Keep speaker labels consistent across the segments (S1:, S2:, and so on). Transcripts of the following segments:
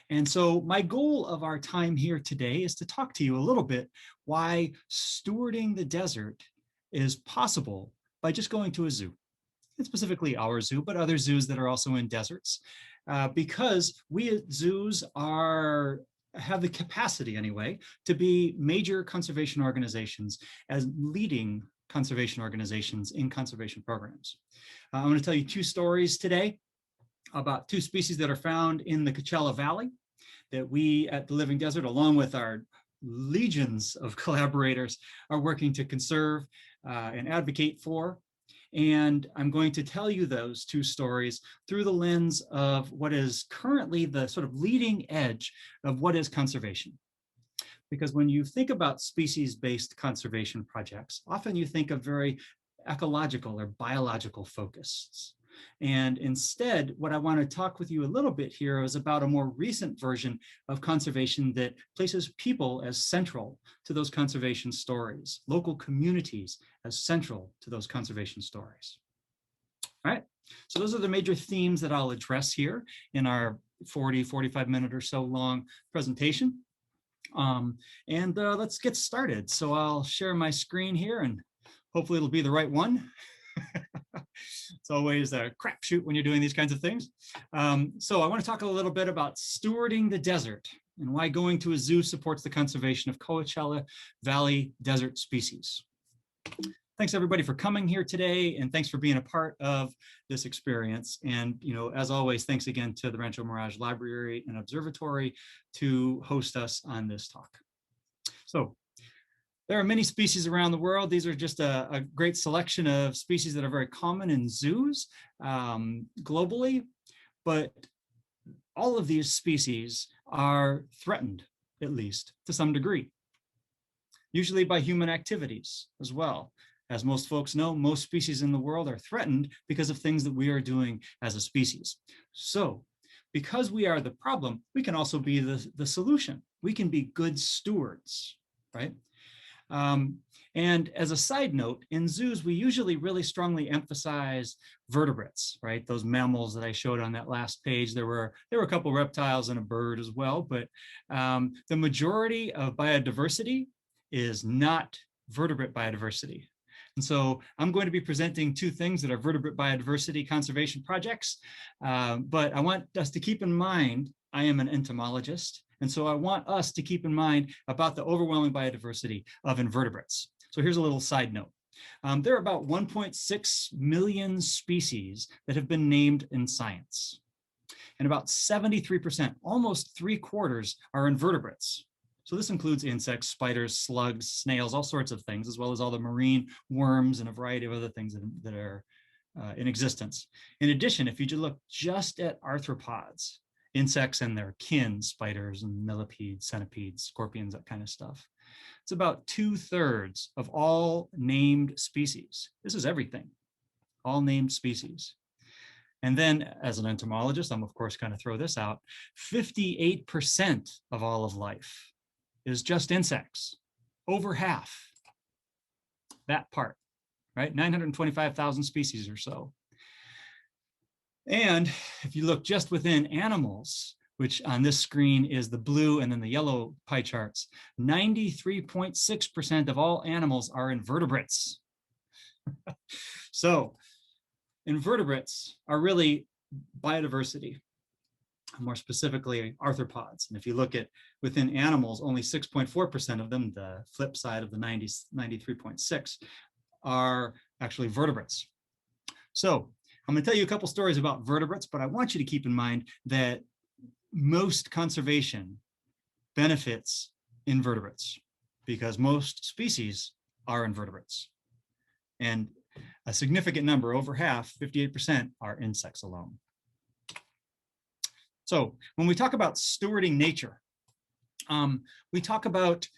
S1: And so my goal of our time here today is to talk to you a little bit why stewarding the desert is possible by just going to a zoo, and specifically our zoo, but other zoos that are also in deserts, because we at zoos have the capacity anyway to be major conservation organizations as leading conservation organizations in conservation programs. I'm going to tell you two stories today about two species that are found in the Coachella Valley that we at the Living Desert, along with our legions of collaborators, are working to conserve and advocate for. And I'm going to tell you those two stories through the lens of what is currently the sort of leading edge of what is conservation. Because when you think about species-based conservation projects, often you think of very ecological or biological focus. And instead, what I want to talk with you a little bit here is about a more recent version of conservation that places people as central to those conservation stories, local communities as central to those conservation stories. All right, so those are the major themes that I'll address here in our 45 minute or so long presentation. Let's get started. So I'll share my screen here and hopefully it'll be the right one. It's always a crapshoot when you're doing these kinds of things. So I want to talk a little bit about stewarding the desert and why going to a zoo supports the conservation of Coachella Valley desert species. Thanks everybody for coming here today, and thanks for being a part of this experience. And as always, thanks again to the Rancho Mirage Library and Observatory to host us on this talk. So there are many species around the world. These are just a great selection of species that are very common in zoos globally, but all of these species are threatened, at least to some degree, usually by human activities as well. As most folks know, most species in the world are threatened because of things that we are doing as a species. So because we are the problem, we can also be the solution. We can be good stewards, right? And as a side note, in zoos, we usually really strongly emphasize vertebrates, right? Those mammals that I showed on that last page. There were a couple reptiles and a bird as well, but the majority of biodiversity is not vertebrate biodiversity. And so I'm going to be presenting two things that are vertebrate biodiversity conservation projects, but I want us to keep in mind, I am an entomologist, and so I want us to keep in mind about the overwhelming biodiversity of invertebrates. So here's a little side note. There are about 1.6 million species that have been named in science. And about 73%, almost 3/4, are invertebrates. So this includes insects, spiders, slugs, snails, all sorts of things, as well as all the marine worms and a variety of other things that are in existence. In addition, if you look just at arthropods, insects and their kin, spiders and millipedes, centipedes, scorpions, that kind of stuff, it's about 2/3 of all named species. This is everything, all named species. And then as an entomologist, I'm of course going to throw this out, 58% of all of life is just insects, over half, that part, right? 925,000 species or so. And if you look just within animals, which on this screen is the blue and then the yellow pie charts, 93.6% of all animals are invertebrates. So invertebrates are really biodiversity, more specifically arthropods. And if you look at within animals, only 6.4% of them, the flip side of the 93.6, are actually vertebrates. So I'm going to tell you a couple stories about vertebrates, but I want you to keep in mind that most conservation benefits invertebrates because most species are invertebrates. And a significant number, over half, 58%, are insects alone. So when we talk about stewarding nature, we talk about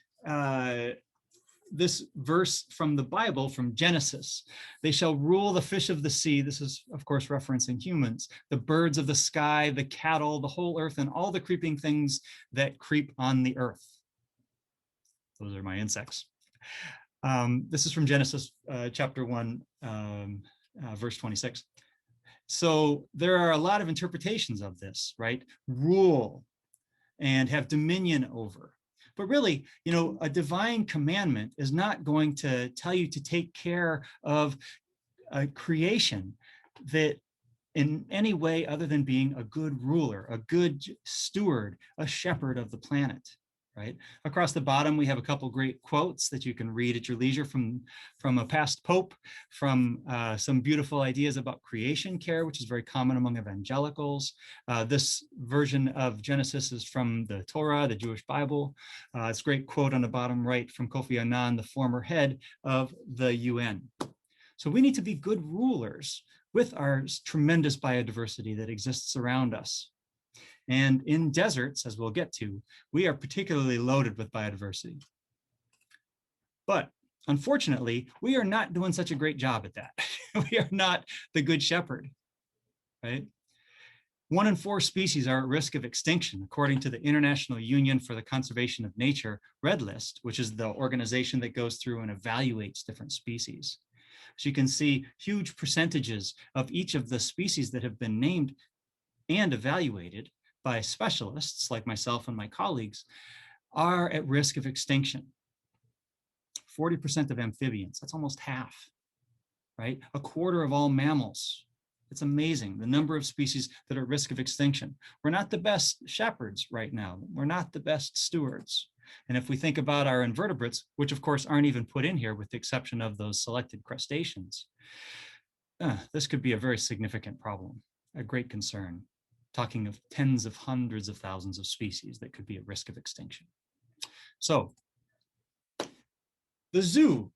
S1: this verse from the Bible, from Genesis. They shall rule the fish of the sea. This is, of course, referencing humans, the birds of the sky, the cattle, the whole earth, and all the creeping things that creep on the earth. Those are my insects. This is from Genesis chapter 1, verse 26. So there are a lot of interpretations of this, right? Rule. and have dominion over. But really, you know, a divine commandment is not going to tell you to take care of a creation that in any way other than being a good ruler, a good steward, a shepherd of the planet, right? Across the bottom, we have a couple great quotes that you can read at your leisure from a past pope, from some beautiful ideas about creation care, which is very common among evangelicals. This version of Genesis is from the Torah, the Jewish Bible. It's a great quote on the bottom right from Kofi Annan, the former head of the UN. So we need to be good rulers with our tremendous biodiversity that exists around us. And in deserts, as we'll get to, we are particularly loaded with biodiversity. But unfortunately, we are not doing such a great job at that. We are not the good shepherd, right? 1 in 4 species are at risk of extinction, according to the International Union for the Conservation of Nature Red List, which is the organization that goes through and evaluates different species. So you can see huge percentages of each of the species that have been named and evaluated by specialists like myself and my colleagues are at risk of extinction. 40% of amphibians, that's almost half, right? A quarter of all mammals. It's amazing, the number of species that are at risk of extinction. We're not the best shepherds right now. We're not the best stewards. And if we think about our invertebrates, which of course aren't even put in here with the exception of those selected crustaceans, this could be a very significant problem, a great concern, talking of tens of hundreds of thousands of species that could be at risk of extinction. So the zoo,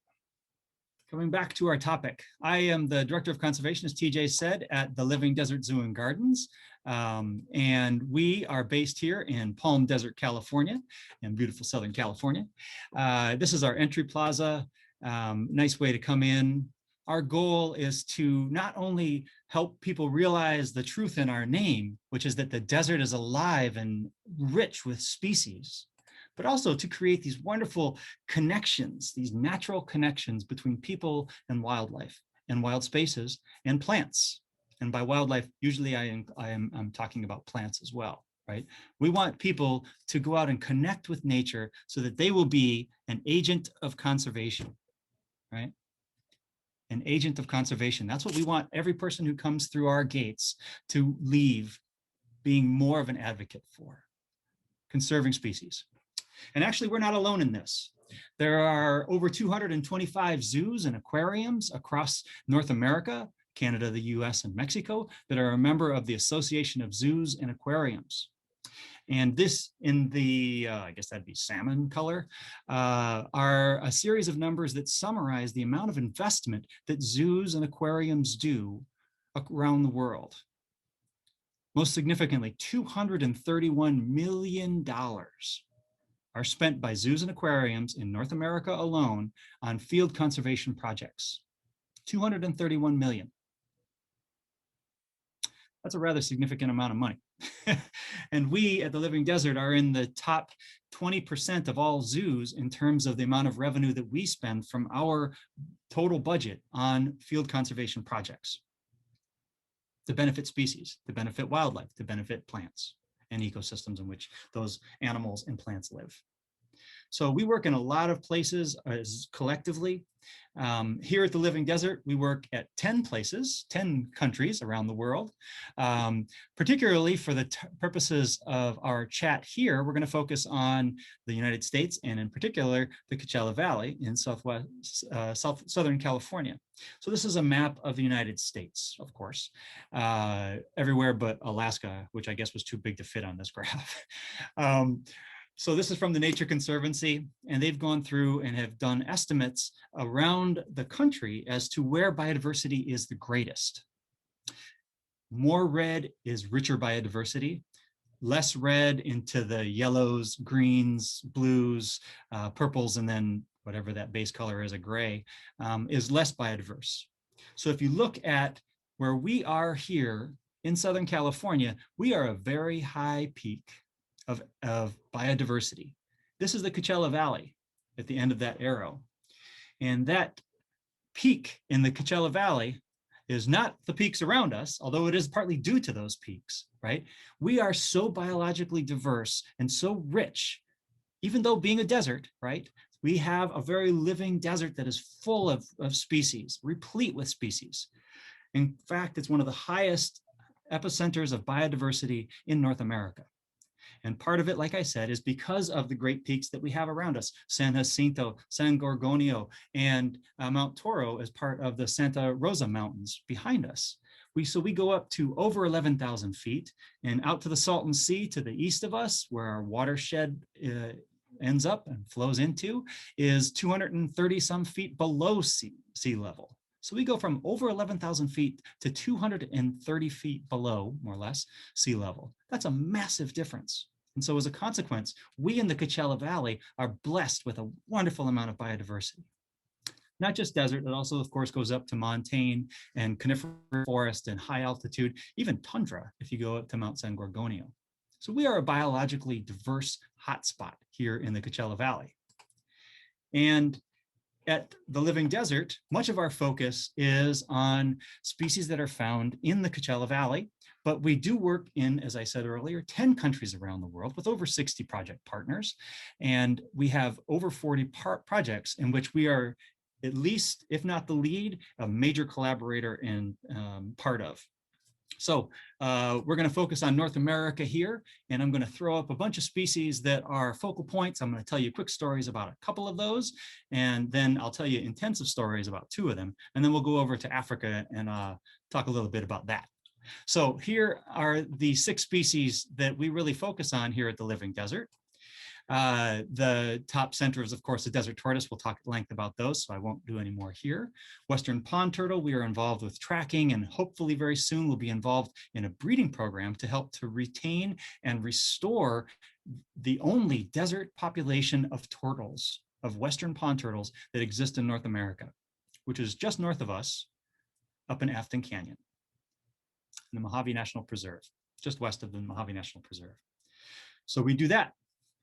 S1: coming back to our topic, I am the Director of Conservation, as TJ said, at the Living Desert Zoo and Gardens. And we are based here in Palm Desert, California, in beautiful Southern California. This is our entry plaza, nice way to come in. Our goal is to not only help people realize the truth in our name, which is that the desert is alive and rich with species, but also to create these wonderful connections, these natural connections between people and wildlife and wild spaces and plants. And by wildlife, usually I'm talking about plants as well, right? We want people to go out and connect with nature so that they will be an agent of conservation, right? An agent of conservation. That's what we want every person who comes through our gates to leave being more of an advocate for, conserving species. And actually, we're not alone in this. There are over 225 zoos and aquariums across North America, Canada, the US, and Mexico that are a member of the Association of Zoos and Aquariums. And this in the, I guess that'd be salmon color, are a series of numbers that summarize the amount of investment that zoos and aquariums do around the world. Most significantly, $231 million are spent by zoos and aquariums in North America alone on field conservation projects. 231 million. That's a rather significant amount of money. And we at the Living Desert are in the top 20% of all zoos in terms of the amount of revenue that we spend from our total budget on field conservation projects to benefit species, to benefit wildlife, to benefit plants and ecosystems in which those animals and plants live. So we work in a lot of places collectively. Here at the Living Desert, we work at 10 places, 10 countries around the world. Particularly for the purposes of our chat here, we're going to focus on the United States and in particular, the Coachella Valley in Southern California. So this is a map of the United States, of course, everywhere but Alaska, which I guess was too big to fit on this graph. So this is from the Nature Conservancy, and they've gone through and have done estimates around the country as to where biodiversity is the greatest. More red is richer biodiversity, less red into the yellows, greens, blues, purples, and then whatever that base color is, a gray, is less biodiverse. So if you look at where we are here in Southern California, we are a very high peak of biodiversity. This is the Coachella Valley at the end of that arrow. And that peak in the Coachella Valley is not the peaks around us, although it is partly due to those peaks, right? We are so biologically diverse and so rich, even though being a desert, right? We have a very living desert that is full of species, replete with species. In fact, it's one of the highest epicenters of biodiversity in North America. And part of it, like I said, is because of the great peaks that we have around us, San Jacinto, San Gorgonio, and Mount Toro as part of the Santa Rosa Mountains behind us. So we go up to over 11,000 feet and out to the Salton Sea to the east of us, where our watershed ends up and flows into, is 230 some feet below sea level. So we go from over 11,000 feet to 230 feet below, more or less, sea level. That's a massive difference. And so as a consequence, we in the Coachella Valley are blessed with a wonderful amount of biodiversity. Not just desert, it also, of course, goes up to montane and coniferous forest and high altitude, even tundra if you go up to Mount San Gorgonio. So we are a biologically diverse hotspot here in the Coachella Valley. And at the Living Desert, much of our focus is on species that are found in the Coachella Valley, but we do work in, as I said earlier, 10 countries around the world with over 60 project partners. And we have over 40 projects in which we are at least, if not the lead, a major collaborator and part of. So we're going to focus on North America here, and I'm going to throw up a bunch of species that are focal points. I'm going to tell you quick stories about a couple of those, and then I'll tell you intensive stories about 2 of them, and then we'll go over to Africa and talk a little bit about that. So here are the 6 species that we really focus on here at the Living Desert. The top center is, of course, the desert tortoise. We'll talk at length about those, so I won't do any more here. Western pond turtle, we are involved with tracking, and hopefully very soon we'll be involved in a breeding program to help to retain and restore the only desert population of turtles, of western pond turtles that exist in North America, which is just north of us up in Afton Canyon, in the Mojave National Preserve, just west of the Mojave National Preserve. So we do that.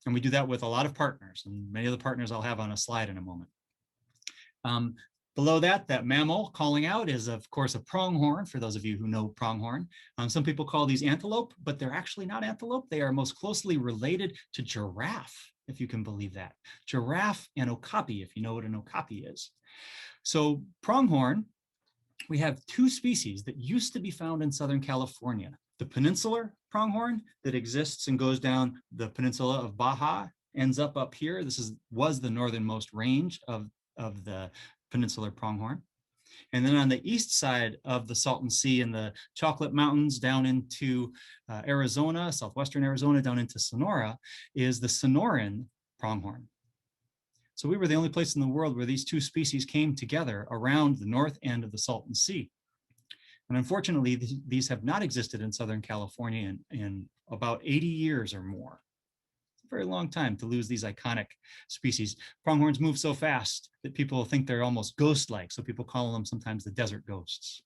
S1: And we do that with a lot of partners, and many of the partners I'll have on a slide in a moment. Below that, that mammal calling out is, of course, a pronghorn, for those of you who know pronghorn. Some people call these antelope, but they're actually not antelope. They are most closely related to giraffe, if you can believe that. Giraffe and okapi, if you know what an okapi is. So pronghorn, we have 2 species that used to be found in Southern California. The peninsular pronghorn that exists and goes down the peninsula of Baja, ends up here. This was the northernmost range of the peninsular pronghorn. And then on the east side of the Salton Sea and the Chocolate Mountains down into Arizona, southwestern Arizona, down into Sonora, is the Sonoran pronghorn. So we were the only place in the world where these 2 species came together around the north end of the Salton Sea. And unfortunately, these have not existed in Southern California in about 80 years or more. It's a very long time to lose these iconic species. Pronghorns move so fast that people think they're almost ghost-like, so people call them sometimes the desert ghosts.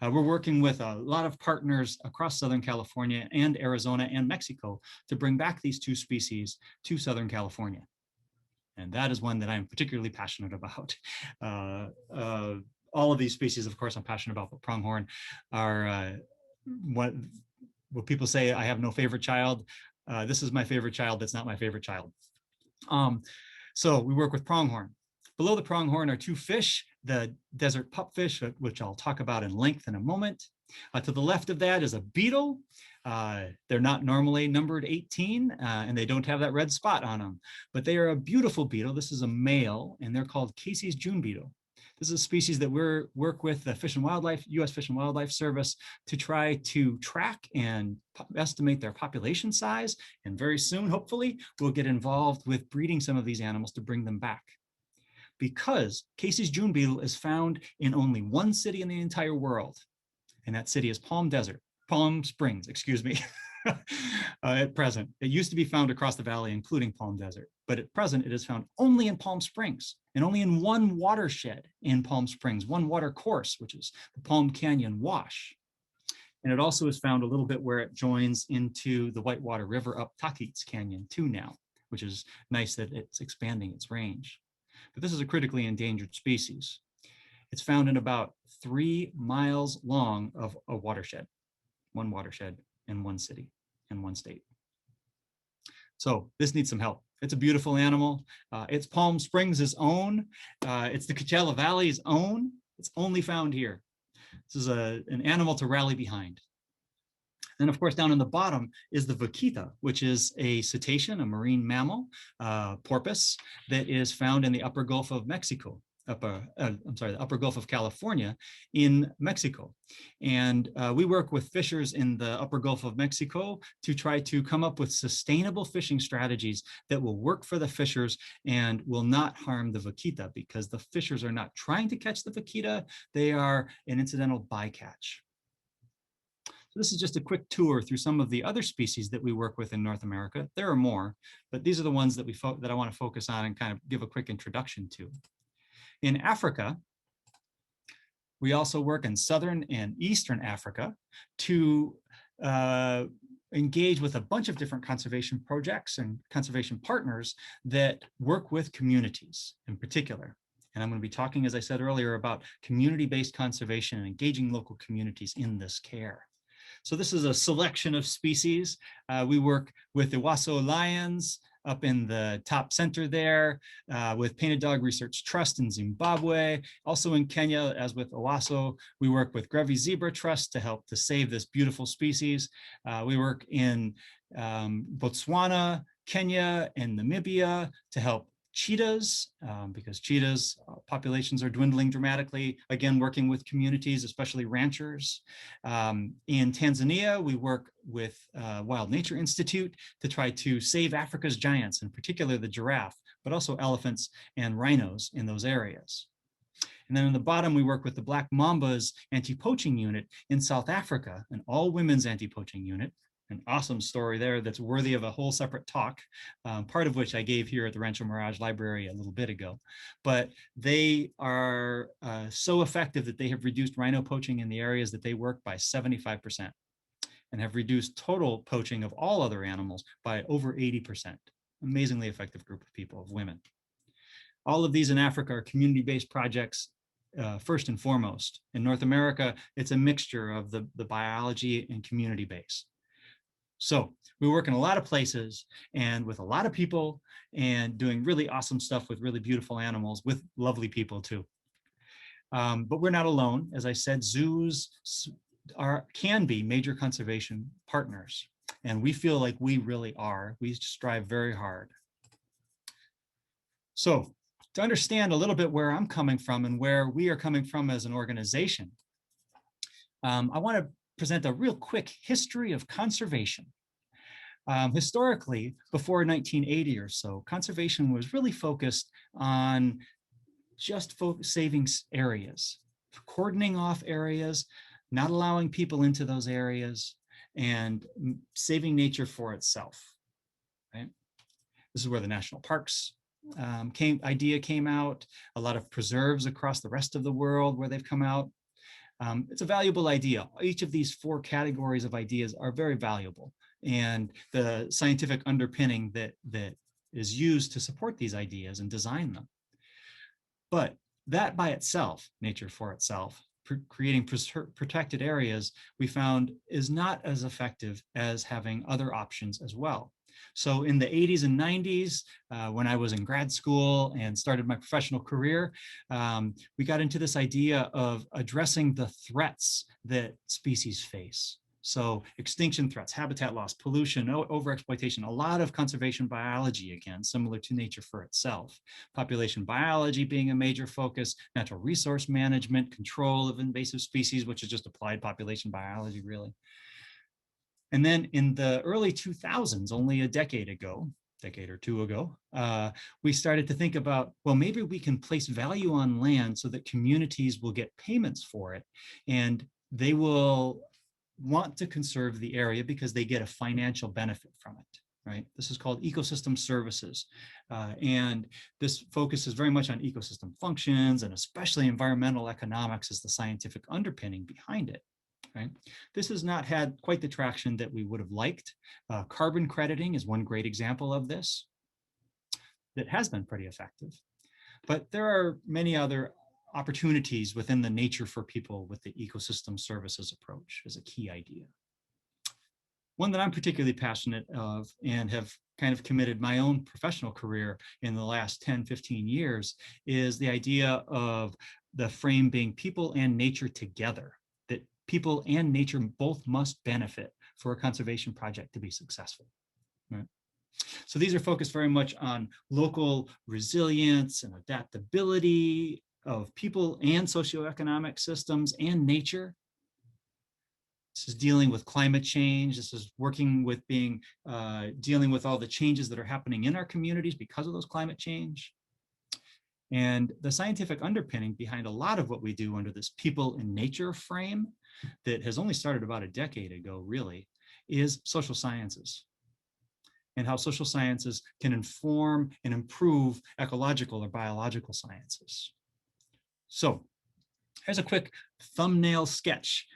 S1: We're working with a lot of partners across Southern California and Arizona and Mexico to bring back these 2 species to Southern California. And that is one that I'm particularly passionate about. All of these species, of course, I'm passionate about, but pronghorn are what people say, I have no favorite child. This is my favorite child. That's not my favorite child. So we work with pronghorn. Below the pronghorn are 2 fish, the desert pupfish, which I'll talk about in length in a moment. To the left of that is a beetle. They're not normally numbered 18, and they don't have that red spot on them, but they are a beautiful beetle. This is a male, and they're called Casey's June beetle. This is a species that we work with the Fish and Wildlife, U.S. Fish and Wildlife Service, to try to track and estimate their population size. And very soon, hopefully, we'll get involved with breeding some of these animals to bring them back. Because Casey's June beetle is found in only 1 city in the entire world, and that city is Palm Springs, excuse me. At present, it used to be found across the valley, including Palm Desert, but at present it is found only in Palm Springs and only in 1 watershed in Palm Springs, 1 water course, which is the Palm Canyon Wash. And it also is found a little bit where it joins into the Whitewater River up Taquitz Canyon too now, which is nice that it's expanding its range. But this is a critically endangered species. It's found in about 3 miles long of a watershed, one watershed in one city, in one state. So this needs some help. It's a beautiful animal. It's Palm Springs' own. It's the Coachella Valley's own. It's only found here. This is an animal to rally behind. And of course, down in the bottom is the vaquita, which is a cetacean, a marine mammal, porpoise, that is found in the upper Gulf of Mexico. The upper Gulf of California in Mexico. And we work with fishers in the upper Gulf of Mexico to try to come up with sustainable fishing strategies that will work for the fishers and will not harm the vaquita, because the fishers are not trying to catch the vaquita, they are an incidental bycatch. So this is just a quick tour through some of the other species that we work with in North America. There are more, but these are the ones that I want to focus on and kind of give a quick introduction to. In Africa, we also work in Southern and Eastern Africa to engage with a bunch of different conservation projects and conservation partners that work with communities in particular. And I'm going to be talking, as I said earlier, about community-based conservation and engaging local communities in this care. So this is a selection of species. We work with the Waso lions up in the top center there, with Painted Dog Research Trust in Zimbabwe. Also in Kenya, as with Owasso, we work with Grevy's Zebra Trust to help to save this beautiful species. We work in Botswana, Kenya, and Namibia to help cheetahs, because cheetahs populations are dwindling dramatically, again, working with communities, especially ranchers. In Tanzania, we work with Wild Nature Institute to try to save Africa's giants, in particular the giraffe, but also elephants and rhinos in those areas. And then in the bottom, we work with the Black Mamba's anti-poaching unit in South Africa, an all-women's anti-poaching unit. An awesome story there that's worthy of a whole separate talk, part of which I gave here at the Rancho Mirage Library a little bit ago. But they are so effective that they have reduced rhino poaching in the areas that they work by 75% and have reduced total poaching of all other animals by over 80%. Amazingly effective group of people, of women. All of these in Africa are community-based projects. First and foremost. In North America, it's a mixture of the biology and community-based. So we work in a lot of places and with a lot of people and doing really awesome stuff with really beautiful animals with lovely people too. But we're not alone. As I said, zoos can be major conservation partners, and we feel like we really are. We strive very hard. So to understand a little bit where I'm coming from and where we are coming from as an organization, I want to present a real quick history of conservation. Historically, before 1980 or so, conservation was really focused on just saving areas, cordoning off areas, not allowing people into those areas, and saving nature for itself. Right? This is where the national parks idea came out, a lot of preserves across the rest of the world where they've come out. It's a valuable idea. Each of these 4 categories of ideas are very valuable, and the scientific underpinning that is used to support these ideas and design them. But that by itself, nature for itself, creating protected areas, we found is not as effective as having other options as well. So in the 80s and 90s, when I was in grad school and started my professional career, we got into this idea of addressing the threats that species face. So extinction threats, habitat loss, pollution, overexploitation, a lot of conservation biology, again, similar to nature for itself. Population biology being a major focus, natural resource management, control of invasive species, which is just applied population biology, really. And then in the early 2000s, only a decade or two ago, we started to think about, well, maybe we can place value on land so that communities will get payments for it, and they will want to conserve the area because they get a financial benefit from it, right? This is called ecosystem services. And this focuses very much on ecosystem functions, and especially environmental economics is the scientific underpinning behind it. Right? This has not had quite the traction that we would have liked. Carbon crediting is one great example of this that has been pretty effective. But there are many other opportunities within the nature for people with the ecosystem services approach is a key idea. One that I'm particularly passionate of and have kind of committed my own professional career in the last 10, 15 years is the idea of the frame being people and nature together, that people and nature both must benefit for a conservation project to be successful. Right? So these are focused very much on local resilience and adaptability of people and socioeconomic systems and nature. This is dealing with climate change. This is working with dealing with all the changes that are happening in our communities because of those climate change. And the scientific underpinning behind a lot of what we do under this people and nature frame that has only started about a decade ago, really, is social sciences, and how social sciences can inform and improve ecological or biological sciences. So here's a quick thumbnail sketch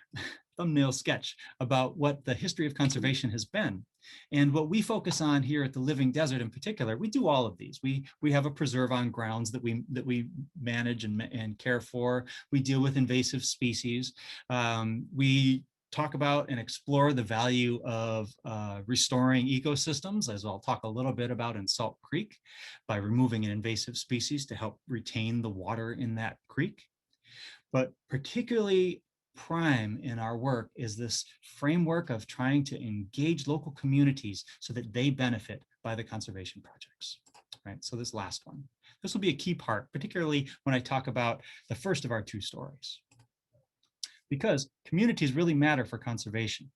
S1: about what the history of conservation has been. And what we focus on here at the Living Desert in particular, we do all of these. We have a preserve on grounds that we manage and care for. We deal with invasive species. We talk about and explore the value of restoring ecosystems, as I'll talk a little bit about in Salt Creek, by removing an invasive species to help retain the water in that creek. But particularly prime in our work is this framework of trying to engage local communities so that they benefit by the conservation projects, right? So this last one, this will be a key part, particularly when I talk about the first of our two stories, because communities really matter for conservation.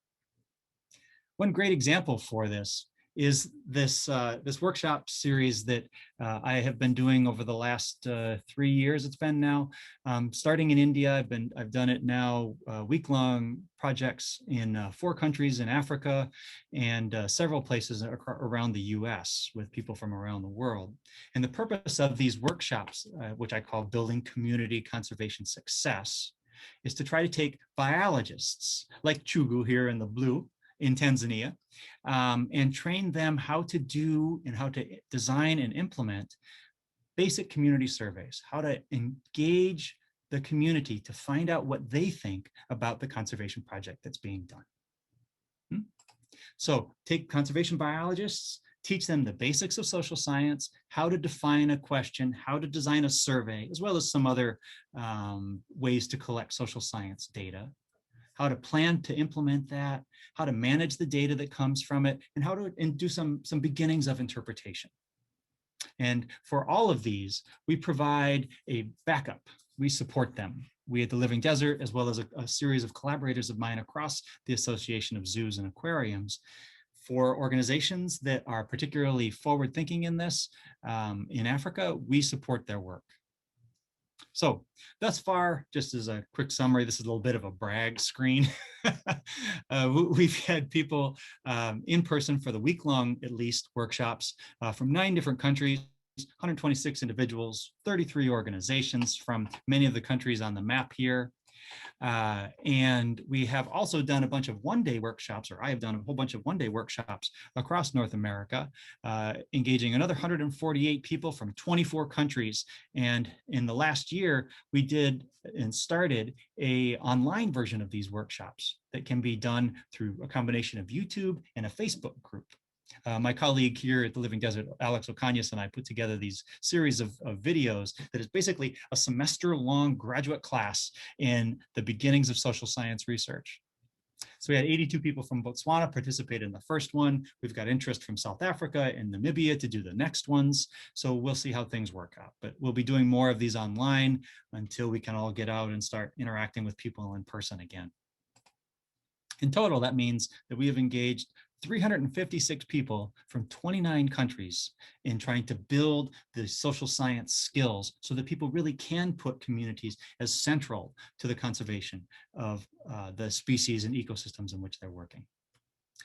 S1: One great example for this is this workshop series that I have been doing over the last 3 years. It's been now, starting in India. I've done it now, week-long projects in 4 countries in Africa and several places around the US with people from around the world. And the purpose of these workshops, which I call Building Community Conservation Success, is to try to take biologists like Chugu here in the blue in Tanzania, and train them how to do and how to design and implement basic community surveys, how to engage the community to find out what they think about the conservation project that's being done. So take conservation biologists, teach them the basics of social science, how to define a question, how to design a survey, as well as some other ways to collect social science data, how to plan to implement that, how to manage the data that comes from it, and how to do some beginnings of interpretation. And for all of these, we provide a backup. We support them. We at the Living Desert, as well as a series of collaborators of mine across the Association of Zoos and Aquariums, for organizations that are particularly forward-thinking in this, in Africa, we support their work. So thus far, just as a quick summary, this is a little bit of a brag screen. We've had people in person for the week-long, at least, workshops from 9 different countries, 126 individuals, 33 organizations from many of the countries on the map here. And we have also done a bunch of one-day workshops, or I have done a whole bunch of one-day workshops across North America, engaging another 148 people from 24 countries. And in the last year, we did and started an online version of these workshops that can be done through a combination of YouTube and a Facebook group. My colleague here at the Living Desert, Alex Ocañas, and I put together these series of videos that is basically a semester-long graduate class in the beginnings of social science research. So we had 82 people from Botswana participate in the first one. We've got interest from South Africa and Namibia to do the next ones. So we'll see how things work out. But we'll be doing more of these online until we can all get out and start interacting with people in person again. In total, that means that we have engaged 356 people from 29 countries in trying to build the social science skills so that people really can put communities as central to the conservation of the species and ecosystems in which they're working.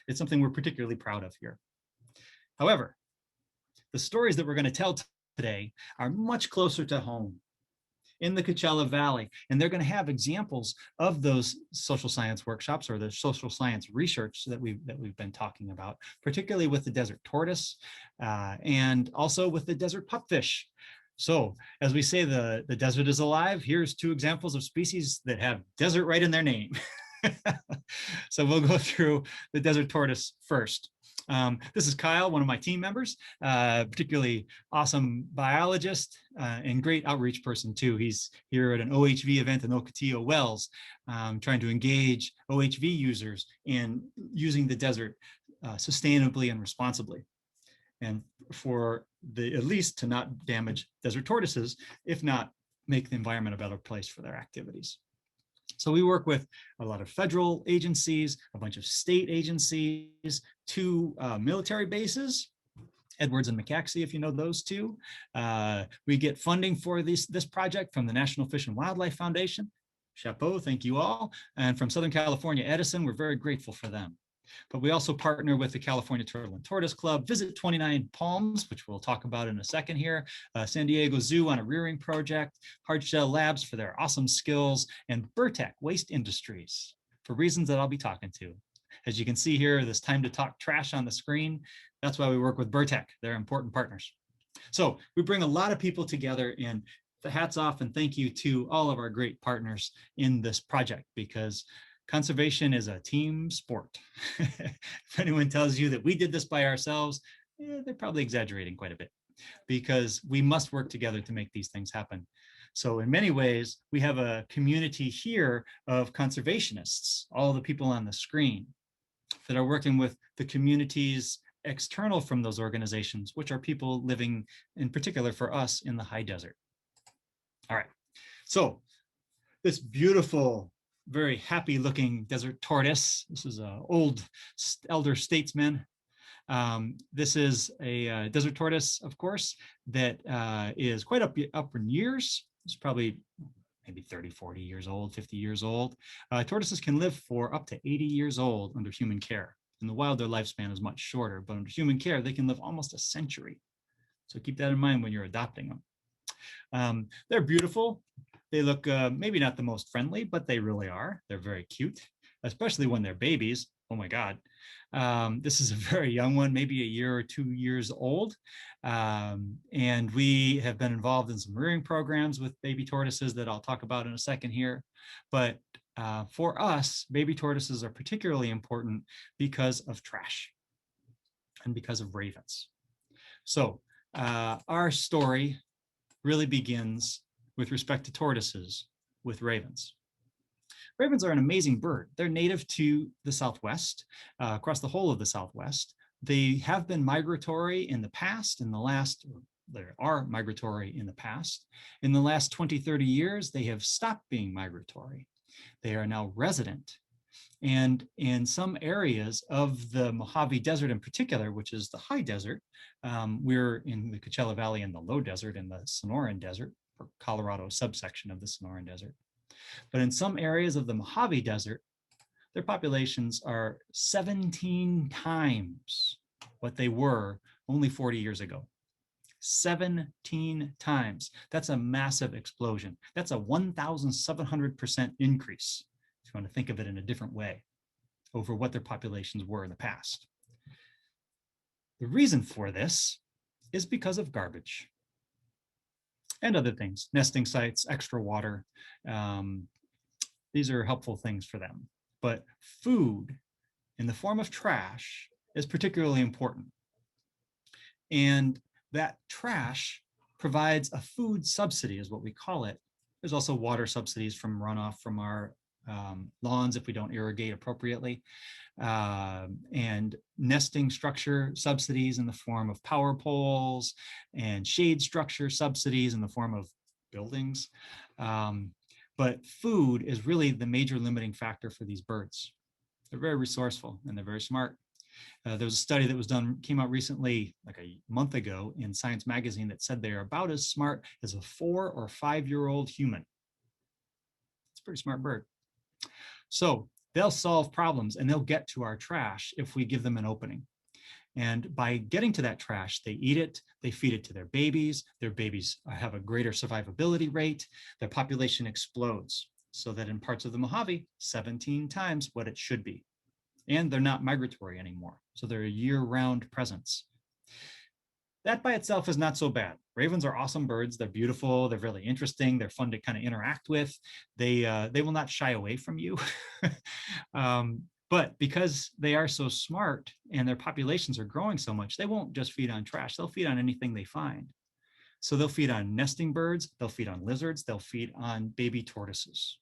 S1: It's something we're particularly proud of here. However, the stories that we're going to tell today are much closer to home, in the Coachella Valley. And they're going to have examples of those social science workshops or the social science research that we've been talking about, particularly with the desert tortoise and also with the desert pupfish. So as we say, the desert is alive, here's two examples of species that have desert right in their name. So we'll go through the desert tortoise first. This is Kyle, one of my team members, particularly awesome biologist and great outreach person too. He's here at an OHV event in Ocotillo Wells, trying to engage OHV users in using the desert sustainably and responsibly, and for the at least to not damage desert tortoises, if not make the environment a better place for their activities. So we work with a lot of federal agencies, a bunch of state agencies, two military bases, Edwards and McAxee, if you know those two. We get funding for this project from the National Fish and Wildlife Foundation. Chapeau, thank you all. And from Southern California Edison, we're very grateful for them. But we also partner with the California Turtle and Tortoise Club, Visit 29 Palms, which we'll talk about in a second here, San Diego Zoo on a rearing project, Hardshell Labs for their awesome skills, and Burtec Waste Industries for reasons that I'll be talking to. As you can see here, this time to talk trash on the screen. That's why we work with Burtec. They're important partners. So we bring a lot of people together, and the hats off and thank you to all of our great partners in this project, because conservation is a team sport. If anyone tells you that we did this by ourselves, they're probably exaggerating quite a bit, because we must work together to make these things happen. So in many ways, we have a community here of conservationists, all the people on the screen that are working with the communities external from those organizations, which are people living in particular for us in the high desert. All right, so this beautiful, very happy looking desert tortoise. This is an old elder statesman. This is a desert tortoise, of course, that is quite up in years. It's probably maybe 30, 40 years old, 50 years old. Tortoises can live for up to 80 years old under human care. In the wild, their lifespan is much shorter, but under human care, they can live almost a century. So keep that in mind when you're adopting them. They're beautiful. They look maybe not the most friendly, but they really are. They're very cute, especially when they're babies. Oh my God. This is a very young one, maybe a year or 2 years old. And we have been involved in some rearing programs with baby tortoises that I'll talk about in a second here. But for us, baby tortoises are particularly important because of trash and because of ravens. So our story really begins with respect to tortoises with ravens. Ravens are an amazing bird. They're native to the Southwest, across the whole of the Southwest. They have been migratory in the past. They are migratory in the past. In the last 20, 30 years, they have stopped being migratory. They are now resident. And in some areas of the Mojave Desert in particular, which is the high desert, we're in the Coachella Valley in the low desert in the Sonoran Desert, or Colorado subsection of the Sonoran Desert. But in some areas of the Mojave Desert, their populations are 17 times what they were only 40 years ago. 17 times. That's a massive explosion. That's a 1,700% increase, if you want to think of it in a different way, over what their populations were in the past. The reason for this is because of garbage and other things, nesting sites, extra water. These are helpful things for them. But food in the form of trash is particularly important. And that trash provides a food subsidy, is what we call it. There's also water subsidies from runoff from our lawns if we don't irrigate appropriately, and nesting structure subsidies in the form of power poles, and shade structure subsidies in the form of buildings. But food is really the major limiting factor for these birds. They're very resourceful and they're very smart. There was a study that was done, came out recently, like a month ago in Science magazine, that said they're about as smart as a 4 or 5-year-old human. It's a pretty smart bird. So they'll solve problems and they'll get to our trash if we give them an opening. And by getting to that trash, they eat it, they feed it to their babies have a greater survivability rate, their population explodes, so that in parts of the Mojave, 17 times what it should be. And they're not migratory anymore, so they're a year-round presence. that by itself is not so bad. Ravens are awesome birds. They're beautiful. They're really interesting. They're fun to kind of interact with. They will not shy away from you. But because they are so smart and their populations are growing so much, they won't just feed on trash. They'll feed on anything they find. So they'll feed on nesting birds. They'll feed on lizards. They'll feed on baby tortoises.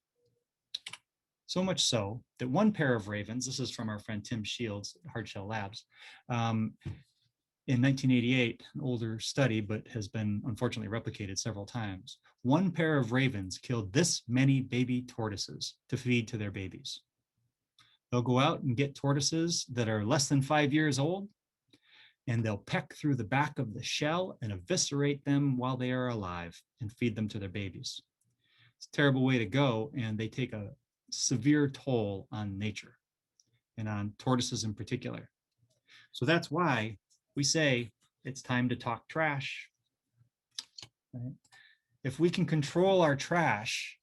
S1: So much so that one pair of ravens, this is from our friend Tim Shields at Hardshell Labs, in 1988, an older study, but has been unfortunately replicated several times. One pair of ravens killed this many baby tortoises to feed to their babies. They'll go out and get tortoises that are less than 5 years old, and they'll peck through the back of the shell and eviscerate them while they are alive and feed them to their babies. It's a terrible way to go, and they take a severe toll on nature and on tortoises in particular. So that's why we say it's time to talk trash. Right? If we can control our trash,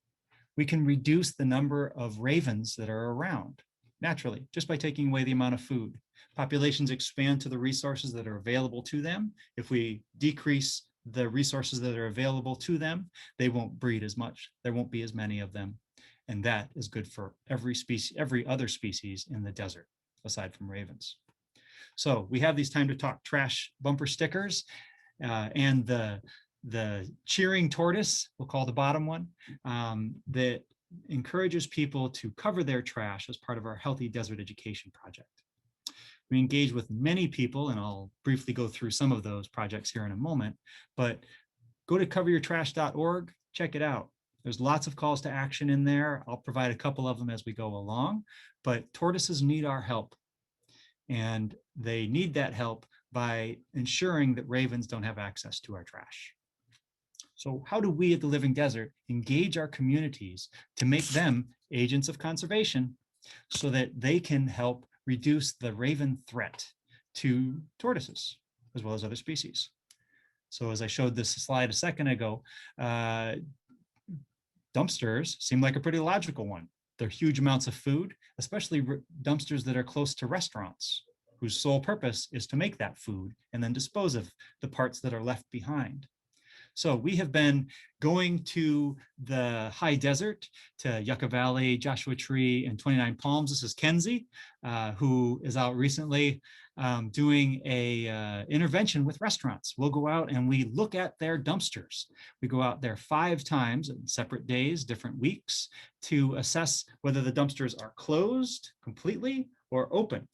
S1: we can reduce the number of ravens that are around naturally, just by taking away the amount of food. Populations expand to the resources that are available to them. If we decrease the resources that are available to them, they won't breed as much. There won't be as many of them. And that is good for every species, every other species in the desert, aside from ravens. So we have these time to talk trash bumper stickers, and the cheering tortoise, we'll call the bottom one, that encourages people to cover their trash as part of our Healthy Desert Education project. We engage with many people, and I'll briefly go through some of those projects here in a moment, but go to coveryourtrash.org, check it out. There's lots of calls to action in there. I'll provide a couple of them as we go along, but tortoises need our help. And they need that help by ensuring that ravens don't have access to our trash. So how do we at the Living Desert engage our communities to make them agents of conservation so that they can help reduce the raven threat to tortoises as well as other species? So as I showed this slide a second ago, dumpsters seem like a pretty logical one. They're huge amounts of food, especially dumpsters that are close to restaurants, whose sole purpose is to make that food and then dispose of the parts that are left behind. So we have been going to the high desert, to Yucca Valley, Joshua Tree, and 29 Palms. This is Kenzie, who is out recently doing a intervention with restaurants. We'll go out and we look at their dumpsters. We go out there 5 times in separate days, different weeks, to assess whether the dumpsters are closed completely or open,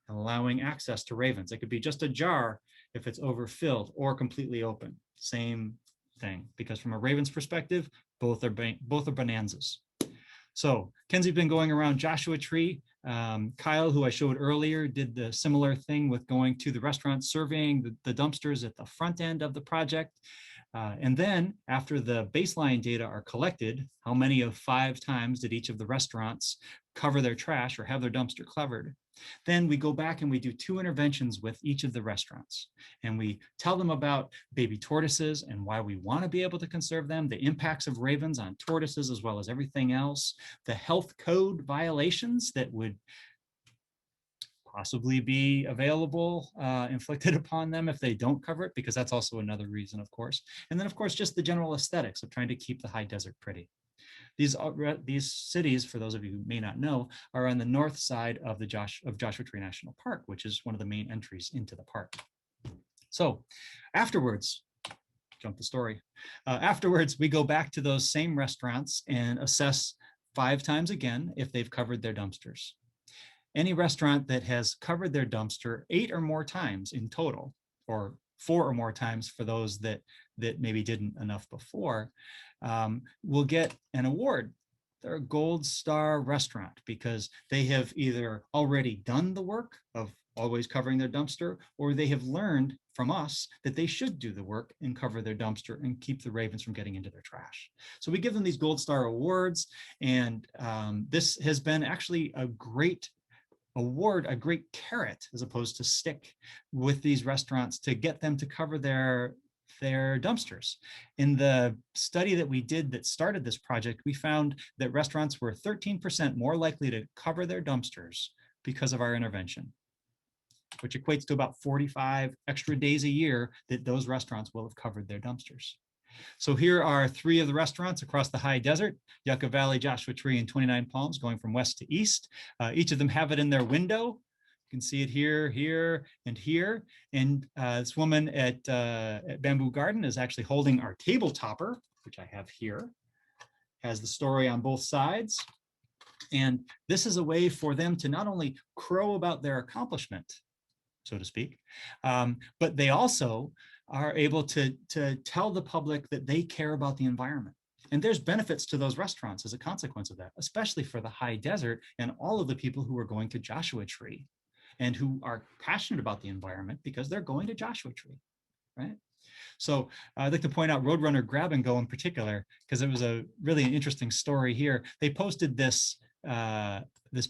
S1: allowing access to ravens. It could be just a jar if it's overfilled, or completely open. Same thing, because from a raven's perspective, both are bonanzas. So Kenzie's been going around Joshua Tree. Kyle, who I showed earlier, did the similar thing with going to the restaurant, surveying the dumpsters at the front end of the project. And then after the baseline data are collected, how many of 5 times did each of the restaurants cover their trash or have their dumpster covered? Then we go back and we do 2 interventions with each of the restaurants. And we tell them about baby tortoises and why we want to be able to conserve them, the impacts of ravens on tortoises as well as everything else, the health code violations that would possibly be available, inflicted upon them if they don't cover it, because that's also another reason, of course. And then, of course, just the general aesthetics of trying to keep the high desert pretty. These cities, for those of you who may not know, are on the north side of the Joshua Tree National Park, which is one of the main entries into the park. So afterwards, jump the story. Afterwards, we go back to those same restaurants and assess 5 times again if they've covered their dumpsters. Any restaurant that has covered their dumpster 8 or more times in total, or 4 or more times for those that maybe didn't enough before, will get an award. They're a gold star restaurant because they have either already done the work of always covering their dumpster, or they have learned from us that they should do the work and cover their dumpster and keep the ravens from getting into their trash. So we give them these gold star awards, and this has been actually a great award, a great carrot as opposed to stick with these restaurants to get them to cover their dumpsters. In the study that we did that started this project, we found that restaurants were 13% more likely to cover their dumpsters because of our intervention. which equates to about 45 extra days a year that those restaurants will have covered their dumpsters. So here are 3 of the restaurants across the high desert: Yucca Valley, Joshua Tree, and 29 Palms, going from west to east. Each of them have it in their window. You can see it here, here, and here. And this woman at Bamboo Garden is actually holding our table topper, which I have here. Has the story on both sides. And this is a way for them to not only crow about their accomplishment, so to speak, but they also are able to tell the public that they care about the environment. And there's benefits to those restaurants as a consequence of that, especially for the high desert and all of the people who are going to Joshua Tree and who are passionate about the environment because they're going to Joshua Tree, right? So I'd like to point out Roadrunner Grab and Go in particular, because it was a really interesting story here. They posted this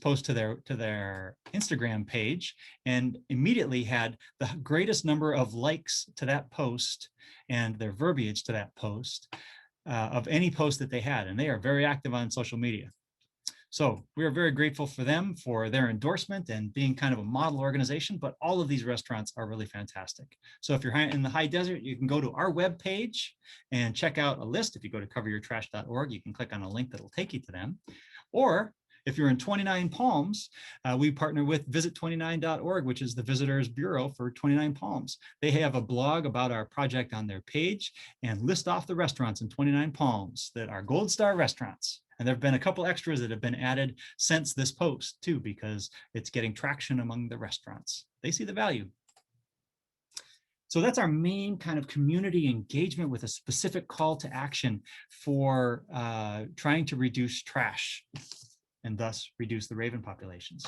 S1: post to their Instagram page and immediately had the greatest number of likes to that post and their verbiage to that post of any post that they had. And they are very active on social media. So we are very grateful for them for their endorsement and being kind of a model organization, but all of these restaurants are really fantastic. So if you're in the high desert, you can go to our webpage and check out a list. If you go to coveryourtrash.org, you can click on a link that'll take you to them. Or if you're in 29 Palms, we partner with visit29.org, which is the Visitors Bureau for 29 Palms. They have a blog about our project on their page and list off the restaurants in 29 Palms that are Gold Star restaurants. And there have been a couple extras that have been added since this post too, because it's getting traction among the restaurants. They see the value. So that's our main kind of community engagement with a specific call to action for trying to reduce trash and thus reduce the raven populations.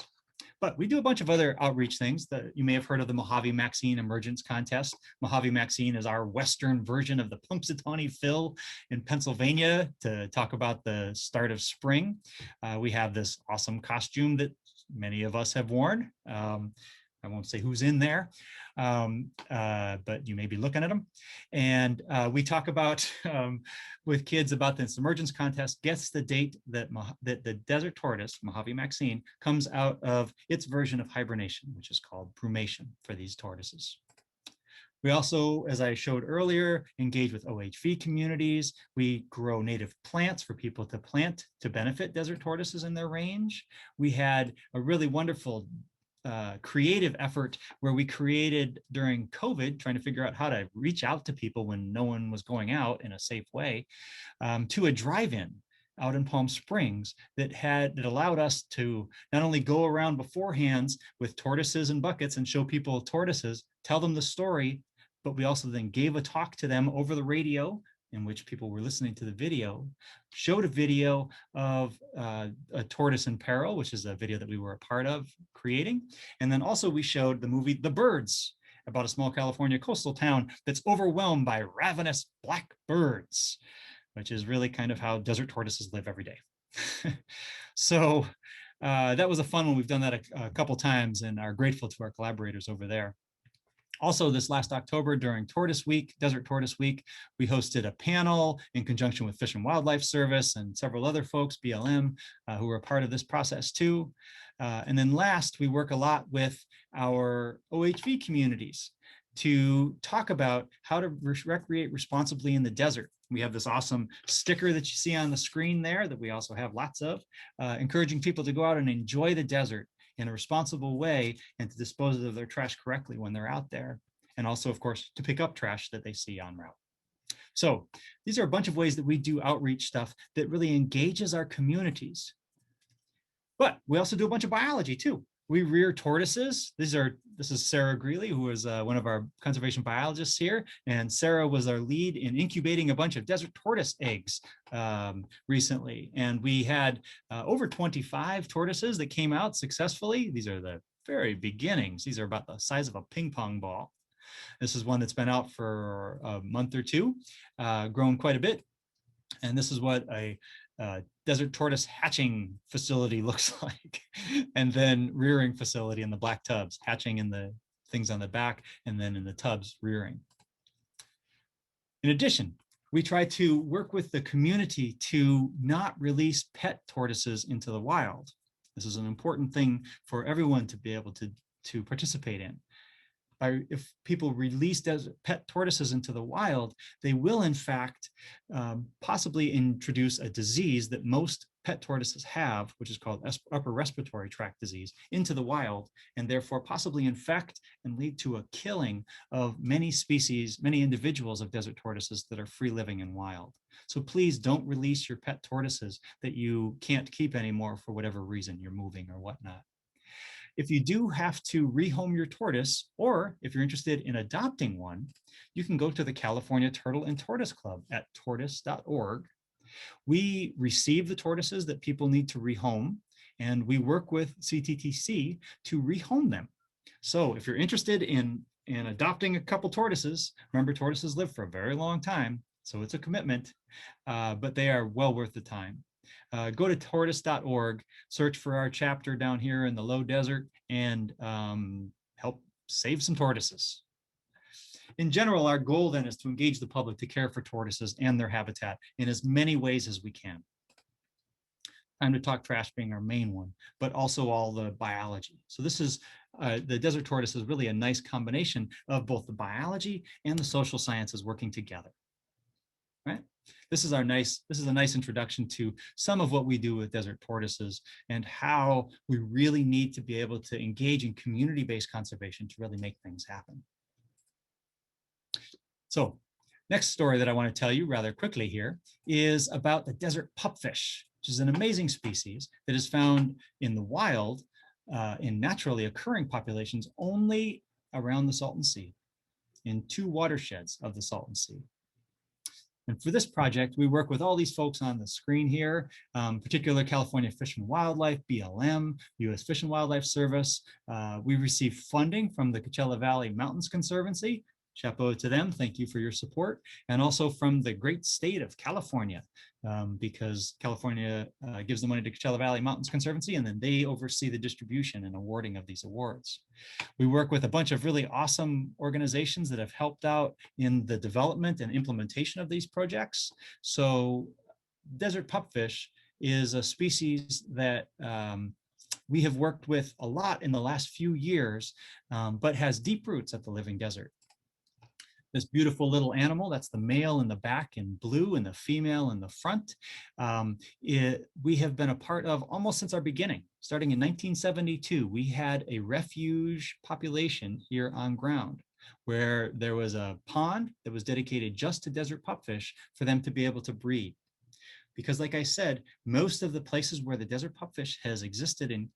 S1: But we do a bunch of other outreach things. That you may have heard of the Mojave Maxine Emergence Contest. Mojave Maxine is our Western version of the Punxsutawney Phil in Pennsylvania to talk about the start of spring. We have this awesome costume that many of us have worn. I won't say who's in there, but you may be looking at them. And we talk about with kids about this emergence contest. Guess the date that the desert tortoise, Mojave Maxine, comes out of its version of hibernation, which is called brumation for these tortoises. We also, as I showed earlier, engage with OHV communities. We grow native plants for people to plant to benefit desert tortoises in their range. We had a really wonderful creative effort where we created during COVID, trying to figure out how to reach out to people when no one was going out in a safe way, to a drive-in out in Palm Springs that allowed us to not only go around beforehand with tortoises and buckets and show people tortoises, tell them the story, but we also then gave a talk to them over the radio in which people were listening to the video, showed a video of a tortoise in peril, which is a video that we were a part of creating. And then also we showed the movie The Birds, about a small California coastal town that's overwhelmed by ravenous black birds, which is really kind of how desert tortoises live every day. So that was a fun one. We've done that a couple times and are grateful to our collaborators over there. Also, this last October during Tortoise Week, Desert Tortoise Week, we hosted a panel in conjunction with Fish and Wildlife Service and several other folks, BLM, who were a part of this process too. And then last, we work a lot with our OHV communities to talk about how to recreate responsibly in the desert. We have this awesome sticker that you see on the screen there that we also have lots of, encouraging people to go out and enjoy the desert in a responsible way and to dispose of their trash correctly when they're out there. And also, of course, to pick up trash that they see en route. So these are a bunch of ways that we do outreach stuff that really engages our communities. But we also do a bunch of biology too. We rear tortoises. This is Sarah Greeley, who is one of our conservation biologists here. And Sarah was our lead in incubating a bunch of desert tortoise eggs recently. And we had over 25 tortoises that came out successfully. These are the very beginnings. These are about the size of a ping pong ball. This is one that's been out for a month or two, grown quite a bit. And this is what a desert tortoise hatching facility looks like, and then rearing facility in the black tubs, hatching in the things on the back, and then in the tubs rearing. In addition, we try to work with the community to not release pet tortoises into the wild. This is an important thing for everyone to be able to participate in. if people release pet tortoises into the wild, they will in fact possibly introduce a disease that most pet tortoises have, which is called upper respiratory tract disease, into the wild, and therefore possibly infect and lead to a killing of many species, many individuals of desert tortoises that are free living in wild. So please don't release your pet tortoises that you can't keep anymore for whatever reason, you're moving or whatnot. If you do have to rehome your tortoise, or if you're interested in adopting one, you can go to the California Turtle and Tortoise Club at tortoise.org. We receive the tortoises that people need to rehome, and we work with CTTC to rehome them. So if you're interested in adopting a couple tortoises, remember tortoises live for a very long time, so it's a commitment, but they are well worth the time. Go to tortoise.org, search for our chapter down here in the low desert, and help save some tortoises. In general, our goal then is to engage the public to care for tortoises and their habitat in as many ways as we can. Time to talk trash being our main one, but also all the biology. So this is, the desert tortoise is really a nice combination of both the biology and the social sciences working together, right? This is a nice introduction to some of what we do with desert tortoises and how we really need to be able to engage in community-based conservation to really make things happen. So next story that I want to tell you rather quickly here is about the desert pupfish, which is an amazing species that is found in the wild in naturally occurring populations only around the Salton Sea, in 2 watersheds of the Salton Sea. And for this project, we work with all these folks on the screen here, particular California Fish and Wildlife, BLM, U.S. Fish and Wildlife Service. We receive funding from the Coachella Valley Mountains Conservancy. Chapeau to them, thank you for your support. And also from the great state of California, because California gives the money to Coachella Valley Mountains Conservancy, and then they oversee the distribution and awarding of these awards. We work with a bunch of really awesome organizations that have helped out in the development and implementation of these projects. So desert pupfish is a species that we have worked with a lot in the last few years, but has deep roots at the living desert. This beautiful little animal, that's the male in the back in blue and the female in the front. We have been a part of almost since our beginning. Starting in 1972, we had a refuge population here on ground where there was a pond that was dedicated just to desert pupfish for them to be able to breed. Because like I said, most of the places where the desert pupfish has existed in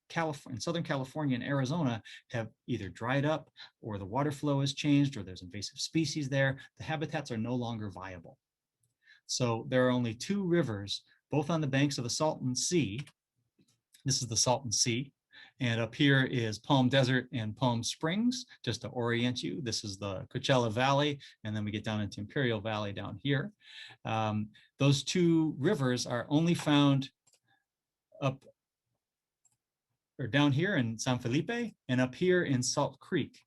S1: Southern California and Arizona have either dried up or the water flow has changed or there's invasive species there. The habitats are no longer viable. So there are only 2 rivers, both on the banks of the Salton Sea. This is the Salton Sea. And up here is Palm Desert and Palm Springs, just to orient you. This is the Coachella Valley, and then we get down into Imperial Valley down here. Those 2 rivers are only found up or down here in San Felipe and up here in Salt Creek.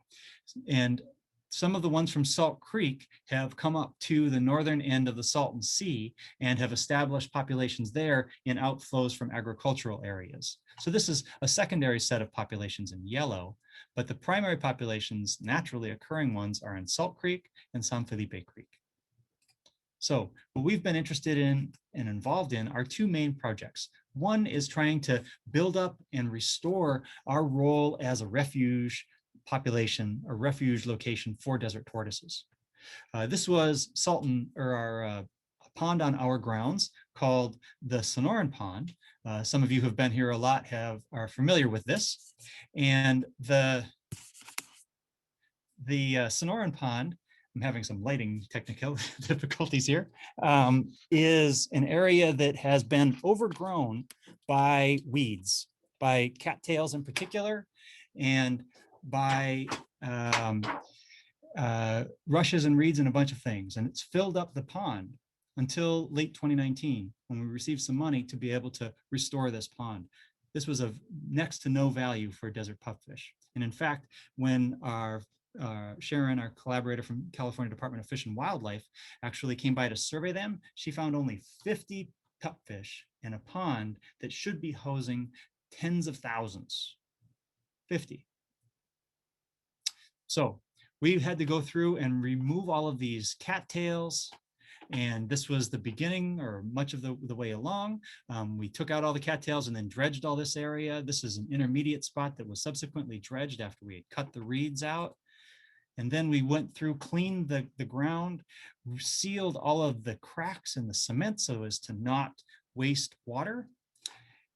S1: And some of the ones from Salt Creek have come up to the northern end of the Salton Sea and have established populations there in outflows from agricultural areas. So this is a secondary set of populations in yellow, but the primary populations, naturally occurring ones, are in Salt Creek and San Felipe Creek. So what we've been interested in and involved in are 2 main projects. One is trying to build up and restore our role as a refuge population or refuge location for desert tortoises. This was a pond on our grounds called the Sonoran Pond. Some of you who have been here a lot are familiar with this. And the Sonoran Pond, I'm having some lighting technical difficulties here, is an area that has been overgrown by weeds, by cattails in particular, and by rushes and reeds and a bunch of things. And it's filled up the pond until late 2019, when we received some money to be able to restore this pond. This was of next to no value for desert pupfish. And in fact, when Sharon, our collaborator from California Department of Fish and Wildlife, actually came by to survey them, she found only 50 pupfish in a pond that should be housing tens of thousands. 50. So we had to go through and remove all of these cattails. And this was the beginning or much of the way along. We took out all the cattails and then dredged all this area. This is an intermediate spot that was subsequently dredged after we had cut the reeds out. And then we went through, cleaned the ground, sealed all of the cracks in the cement so as to not waste water,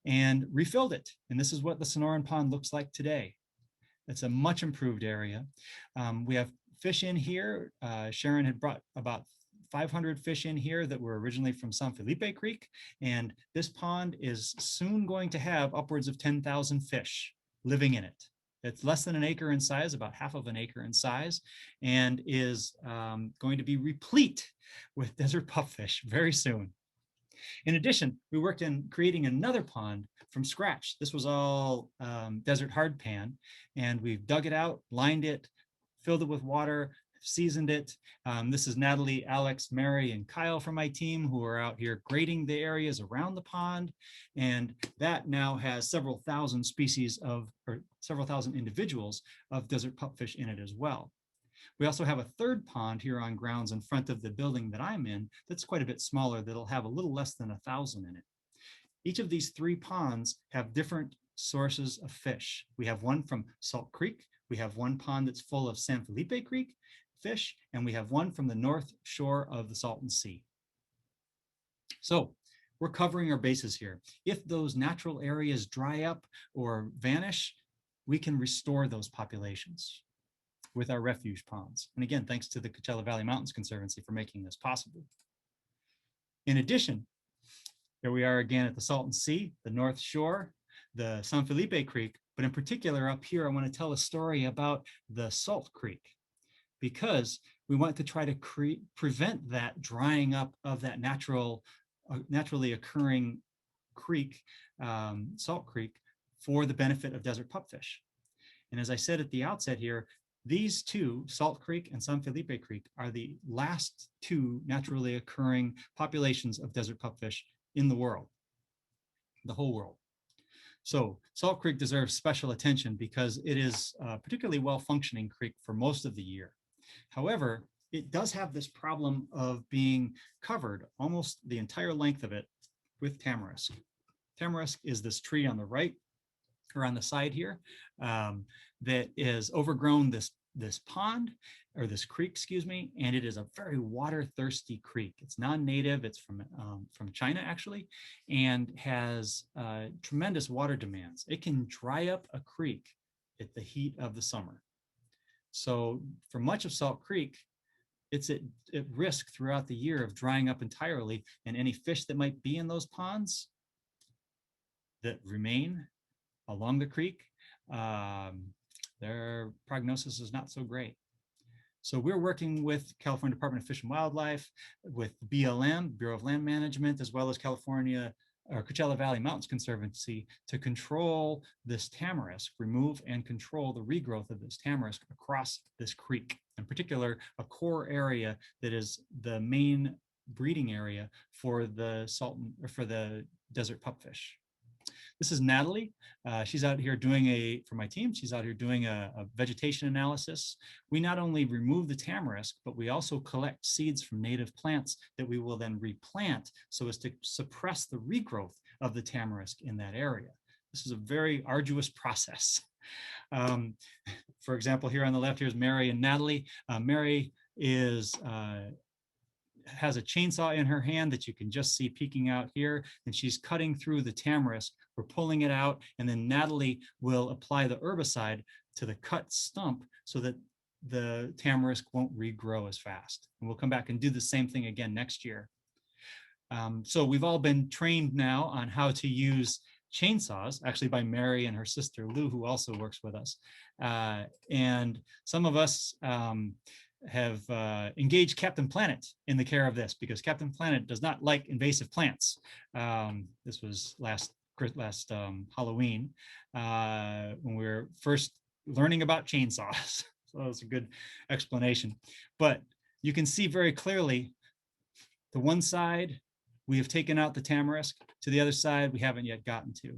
S1: and refilled it. And this is what the Sonoran Pond looks like today. It's a much improved area. We have fish in here. Sharon had brought about 500 fish in here that were originally from San Felipe Creek. And this pond is soon going to have upwards of 10,000 fish living in it. It's less than an acre in size, about half of an acre in size, and is going to be replete with desert pupfish very soon. In addition, we worked in creating another pond from scratch. This was all desert hardpan, and we've dug it out, lined it, filled it with water, seasoned it. This is Natalie, Alex, Mary, and Kyle from my team who are out here grading the areas around the pond. And that now has several thousand species of, or several thousand individuals of desert pupfish in it as well. We also have a third pond here on grounds in front of the building that I'm in that's quite a bit smaller, that'll have a little less than 1,000 in it. Each of these three ponds have different sources of fish. We have one from Salt Creek. We have one pond that's full of San Felipe Creek fish, and we have one from the north shore of the Salton Sea. So we're covering our bases here. If those natural areas dry up or vanish, we can restore those populations with our refuge ponds. And again, thanks to the Coachella Valley Mountains Conservancy for making this possible. In addition, here we are again at the Salton Sea, the North Shore, the San Felipe Creek, but in particular up here, I want to tell a story about the Salt Creek, because we want to try to prevent that drying up of that naturally occurring creek, Salt Creek, for the benefit of desert pupfish. And as I said at the outset here, these two, Salt Creek and San Felipe Creek, are the last two naturally occurring populations of desert pupfish in the world, the whole world. So Salt Creek deserves special attention because it is a particularly well-functioning creek for most of the year. However, it does have this problem of being covered almost the entire length of it with tamarisk. Tamarisk is this tree on the right, or on the side here, that is overgrown this pond, or this creek, excuse me, and it is a very water-thirsty creek. It's non-native, it's from China actually, and has tremendous water demands. It can dry up a creek at the heat of the summer. So for much of Salt Creek, it's at risk throughout the year of drying up entirely, and any fish that might be in those ponds that remain along the creek, their prognosis is not so great. So we're working with California Department of Fish and Wildlife, with BLM, Bureau of Land Management, as well as California or Coachella Valley Mountains Conservancy to control this tamarisk, remove and control the regrowth of this tamarisk across this creek, in particular, a core area that is the main breeding area for the Salton, or for the desert pupfish. This is Natalie. She's out here doing for my team, she's out here doing a vegetation analysis. We not only remove the tamarisk, but we also collect seeds from native plants that we will then replant so as to suppress the regrowth of the tamarisk in that area. This is a very arduous process. For example, here on the left, here's Mary and Natalie. Mary has a chainsaw in her hand that you can just see peeking out here, and she's cutting through the tamarisk. We're pulling it out, and then Natalie will apply the herbicide to the cut stump so that the tamarisk won't regrow as fast. And we'll come back and do the same thing again next year. So we've all been trained now on how to use chainsaws, actually by Mary and her sister Lou, who also works with us. And some of us have engaged Captain Planet in the care of this, because Captain Planet does not like invasive plants. This was last Halloween when we were first learning about chainsaws. So that was a good explanation. But you can see very clearly the one side we have taken out the tamarisk, to the other side we haven't yet gotten to.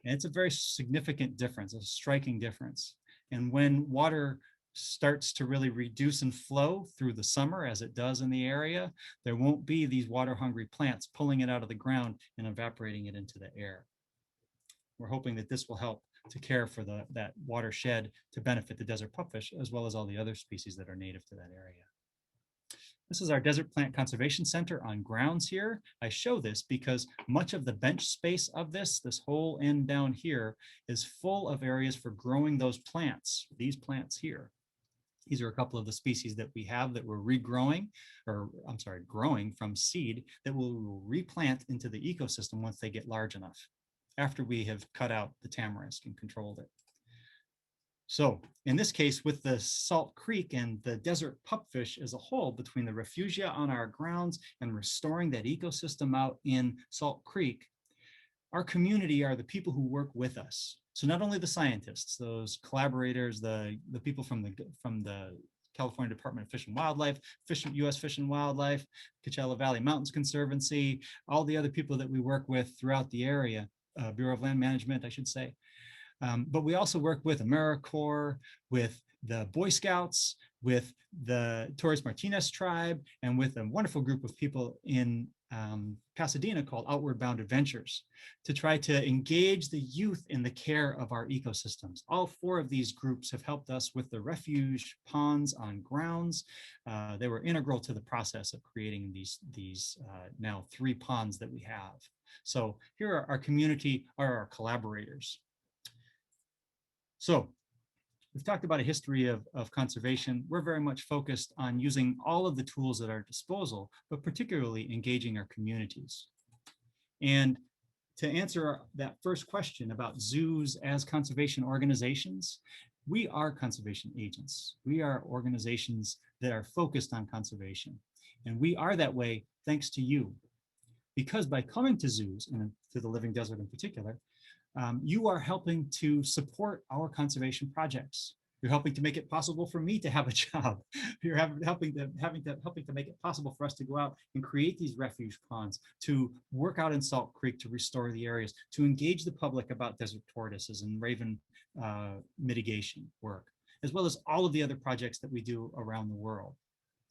S1: And it's a very significant difference, a striking difference. And when water starts to really reduce and flow through the summer, as it does in the area, there won't be these water-hungry plants pulling it out of the ground and evaporating it into the air. We're hoping that this will help to care for that watershed to benefit the desert pupfish, as well as all the other species that are native to that area. This is our Desert Plant Conservation Center on grounds here. I show this because much of the bench space of this whole end down here, is full of areas for growing those plants, these plants here. These are a couple of the species that we have that we're regrowing, or I'm sorry, growing from seed that we'll replant into the ecosystem once they get large enough, after we have cut out the tamarisk and controlled it. So in this case, with the Salt Creek and the desert pupfish as a whole, between the refugia on our grounds and restoring that ecosystem out in Salt Creek, our community are the people who work with us. So not only the scientists, those collaborators, the people from the California Department of Fish and Wildlife, U.S. Fish and Wildlife, Coachella Valley Mountains Conservancy, all the other people that we work with throughout the area, Bureau of Land Management, I should say. But we also work with AmeriCorps, with the Boy Scouts, with the Torres Martinez tribe, and with a wonderful group of people in Pasadena called Outward Bound Adventures, to try to engage the youth in the care of our ecosystems. All 4 of these groups have helped us with the refuge ponds on grounds. They were integral to the process of creating these now 3 ponds that we have. So here are our community, are our collaborators. So we've talked about a history of conservation. We're very much focused on using all of the tools at our disposal, but particularly engaging our communities. And to answer that first question about zoos as conservation organizations, we are conservation agents. We are organizations that are focused on conservation. And we are that way thanks to you. Because by coming to zoos, and to the Living Desert in particular, you are helping to support our conservation projects. You're helping to make it possible for me to have a job. You're helping to make it possible for us to go out and create these refuge ponds, to work out in Salt Creek to restore the areas, to engage the public about desert tortoises and raven mitigation work, as well as all of the other projects that we do around the world.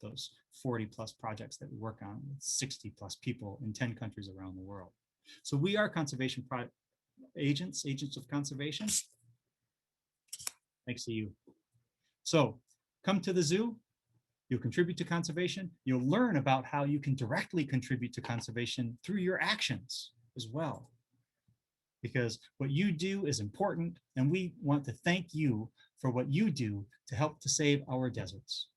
S1: Those 40+ projects that we work on with 60+ people in 10 countries around the world. So we are conservation agents of conservation, thanks to you. So come to the zoo, you'll contribute to conservation, you'll learn about how you can directly contribute to conservation through your actions as well. Because what you do is important, and we want to thank you for what you do to help to save our deserts.